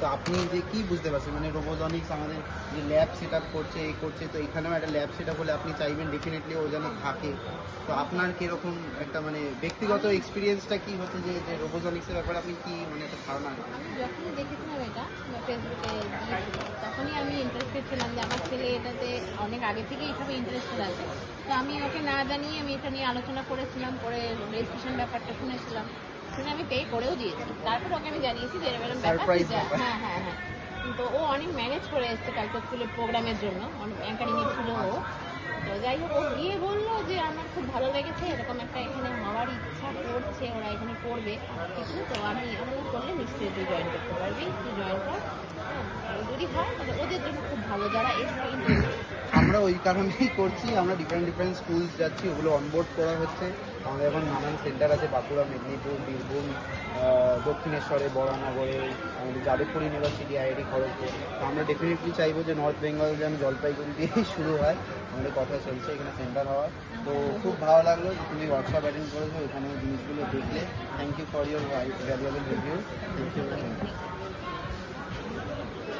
তো আপনি যে কি বুঝতে পারছেন মানে রোবোজনিক্স আমাদের যে ল্যাব সেট আপ করছে এই করছে, তো এখানেও একটা ল্যাব সেট আপ হলে আপনি চাইবেন ডেফিনেটলি ও যেন থাকে। তো আপনার কীরকম একটা মানে ব্যক্তিগত এক্সপিরিয়েন্সটা কি হচ্ছে যে যে রোবোজনিক্সের ব্যাপারে আপনি কি মানে একটা ধারণা? আমি যখনই দেখেছিলাম এটা ফেসবুকে দিয়েছিল, তখনই আমি ইন্টারেস্টেড ছিলাম যে আমার ছেলে এটাতে অনেক আগে থেকে এইভাবে ইন্টারেস্টেড আছে। তো আমি ওকে না জানিয়ে আমি এটা নিয়ে আলোচনা করেছিলাম, করে রেজিস্ট্রেশন ব্যাপারটা শুনেছিলাম, শুনে আমি পে করেও দিয়েছি। তারপর ওকে আমি জানিয়েছি যে এরকম ব্যাপার। সারপ্রাইজ। হ্যাঁ হ্যাঁ হ্যাঁ। তো ও অনেক ম্যানেজ করে এসছে কালকে স্কুলের প্রোগ্রামের জন্য, অ্যাঙ্কারিংয়ে ছিল ও। তো যাই হোক, ও গিয়ে বললো যে আমার খুব ভালো লেগেছে, এরকম একটা এখানে হওয়ার ইচ্ছা করছে, ওরা এখানে করবে কিছু। তো আমি অনুরোধ করলে নিশ্চয়ই তুই জয়েন করতে পারবি, তুই জয়েন কর। হ্যাঁ, যদি হয় তাহলে ওদের জন্য খুব ভালো, যারা এসছে। আমরা ওই কারণেই করছি, আমরা ডিফারেন্ট স্কুল যাচ্ছি, ওগুলো অনবোর্ড করা হচ্ছে। আমাদের এখন নানান সেন্টার আছে, বাঁকুড়া, মেদিনীপুর, বীরভূম, দক্ষিণেশ্বরে, বরানগরে, আমাদের যাদবপুর ইউনিভার্সিটি, আইআইটি খড়গপুর। তো আমরা ডেফিনেটলি চাইবো যে নর্থ বেঙ্গল যেন জলপাইগুড়ি দিয়েই শুরু হয়। আমাদের কথা চলছে এখানে সেন্টার হওয়ার। তো খুব ভালো লাগলো যে তুমি ওয়ার্কশপ অ্যাটেন্ড করেছো, এখানে জিনিসগুলো দেখলে। Thank you for your valuable review. Thank you.